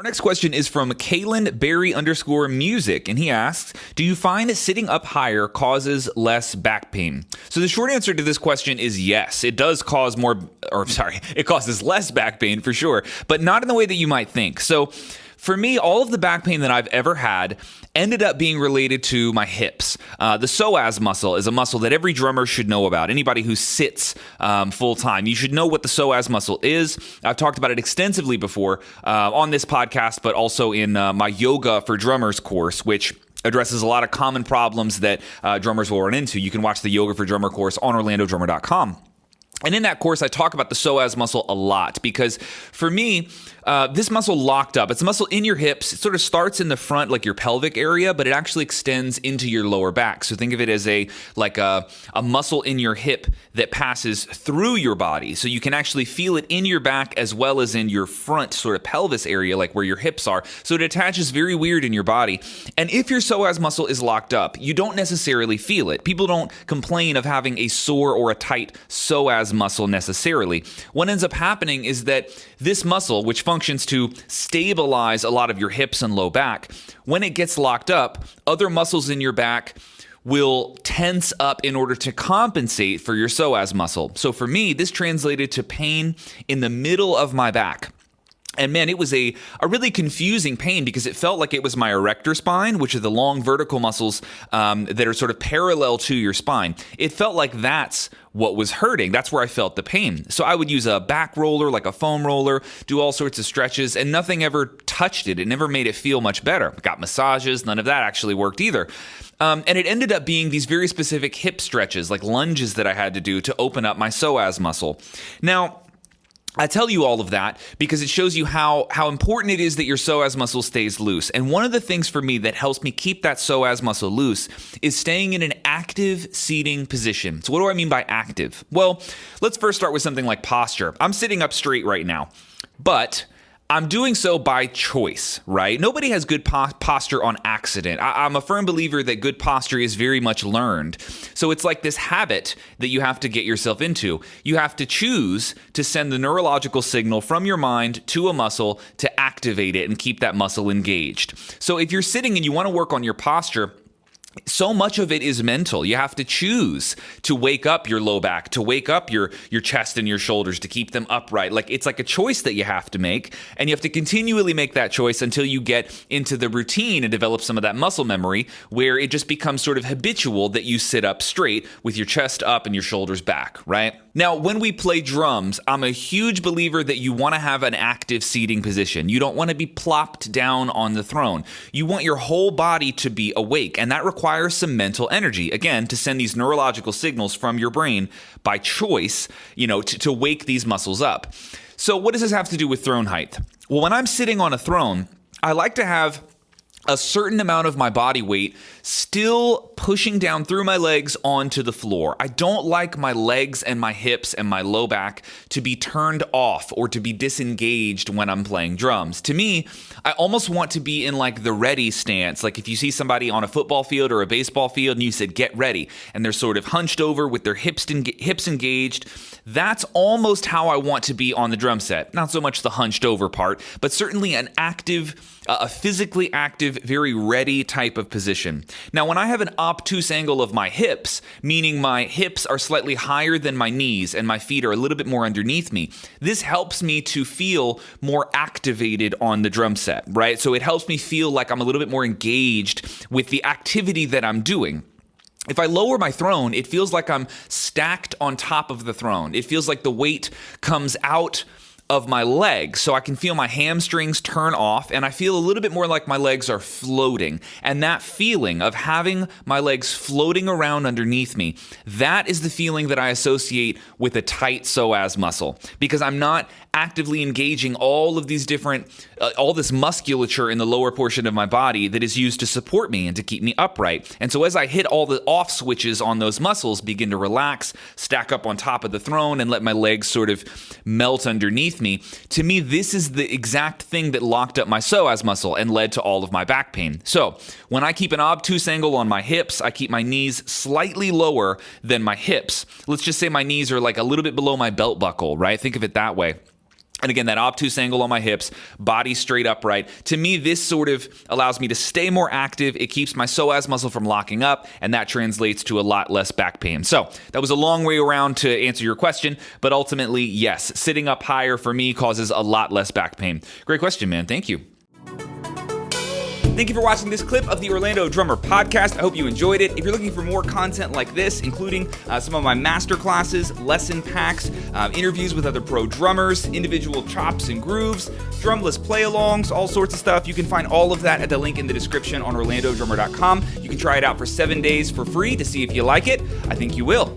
Next question is from Kalen Berry _music, and he asks, do you find that sitting up higher causes less back pain? So the short answer to this question is yes. It does cause it causes less back pain for sure, but not in the way that you might think. So for me, all of the back pain that I've ever had ended up being related to my hips. The psoas muscle is a muscle that every drummer should know about. Anybody who sits full time, you should know what the psoas muscle is. I've talked about it extensively before on this podcast, but also in my Yoga for Drummers course, which addresses a lot of common problems that drummers will run into. You can watch the Yoga for Drummer course on orlandodrummer.com. And in that course, I talk about the psoas muscle a lot because for me, this muscle locked up. It's a muscle in your hips. It sort of starts in the front, like your pelvic area, but it actually extends into your lower back. So think of it as a muscle in your hip that passes through your body. So you can actually feel it in your back as well as in your front sort of pelvis area, like where your hips are. So it attaches very weird in your body. And if your psoas muscle is locked up, you don't necessarily feel it. People don't complain of having a sore or a tight psoas muscle necessarily. What ends up happening is that this muscle, which functions to stabilize a lot of your hips and low back, when it gets locked up, other muscles in your back will tense up in order to compensate for your psoas muscle. So for me, this translated to pain in the middle of my back. And man, it was a really confusing pain because it felt like it was my erector spine, which are the long vertical muscles that are sort of parallel to your spine. It felt like that's what was hurting. That's where I felt the pain. So I would use a back roller, like a foam roller, do all sorts of stretches, and nothing ever touched it. It never made it feel much better. Got massages. None of that actually worked either. And it ended up being these very specific hip stretches, like lunges that I had to do to open up my psoas muscle. Now, I tell you all of that because it shows you how important it is that your psoas muscle stays loose. And one of the things for me that helps me keep that psoas muscle loose is staying in an active seating position. So what do I mean by active? Well, let's first start with something like posture. I'm sitting up straight right now, but I'm doing so by choice, right? Nobody has good posture on accident. I'm a firm believer that good posture is very much learned. So it's like this habit that you have to get yourself into. You have to choose to send the neurological signal from your mind to a muscle to activate it and keep that muscle engaged. So if you're sitting and you want to work on your posture, so much of it is mental. You have to choose to wake up your low back, to wake up your chest and your shoulders, to keep them upright. It's like a choice that you have to make, and you have to continually make that choice until you get into the routine and develop some of that muscle memory where it just becomes sort of habitual that you sit up straight with your chest up and your shoulders back, right? Now, when we play drums, I'm a huge believer that you want to have an active seating position. You don't want to be plopped down on the throne. You want your whole body to be awake, and that requires some mental energy, again, to send these neurological signals from your brain by choice, to wake these muscles up. So what does this have to do with throne height? Well, when I'm sitting on a throne, I like to have a certain amount of my body weight still pushing down through my legs onto the floor. I don't like my legs and my hips and my low back to be turned off or to be disengaged when I'm playing drums. To me, I almost want to be in like the ready stance. Like if you see somebody on a football field or a baseball field and you said, get ready, and they're sort of hunched over with their hips engaged, that's almost how I want to be on the drum set. Not so much the hunched over part, but certainly an active, a physically active, very ready type of position. Now, when I have an obtuse angle of my hips, meaning my hips are slightly higher than my knees and my feet are a little bit more underneath me, this helps me to feel more activated on the drum set, right? So it helps me feel like I'm a little bit more engaged with the activity that I'm doing. If I lower my throne, it feels like I'm stacked on top of the throne. It feels like the weight comes out of my legs, so I can feel my hamstrings turn off, and I feel a little bit more like my legs are floating. And that feeling of having my legs floating around underneath me, that is the feeling that I associate with a tight psoas muscle, because I'm not actively engaging all of these different, all this musculature in the lower portion of my body that is used to support me and to keep me upright. And so as I hit all the off switches on those muscles, begin to relax, stack up on top of the throne, and let my legs sort of melt underneath me, to me, this is the exact thing that locked up my psoas muscle and led to all of my back pain. So when I keep an obtuse angle on my hips, I keep my knees slightly lower than my hips. Let's just say my knees are like a little bit below my belt buckle, right? Think of it that way. And again, that obtuse angle on my hips, body straight upright. To me, this sort of allows me to stay more active. It keeps my psoas muscle from locking up, and that translates to a lot less back pain. So that was a long way around to answer your question, but ultimately, yes, sitting up higher for me causes a lot less back pain. Great question, man. Thank you. Thank you for watching this clip of the Orlando Drummer Podcast. I hope you enjoyed it. If you're looking for more content like this, including some of my master classes, lesson packs, interviews with other pro drummers, individual chops and grooves, drumless play-alongs, all sorts of stuff, you can find all of that at the link in the description on orlandodrummer.com. You can try it out for 7 days for free to see if you like it. I think you will.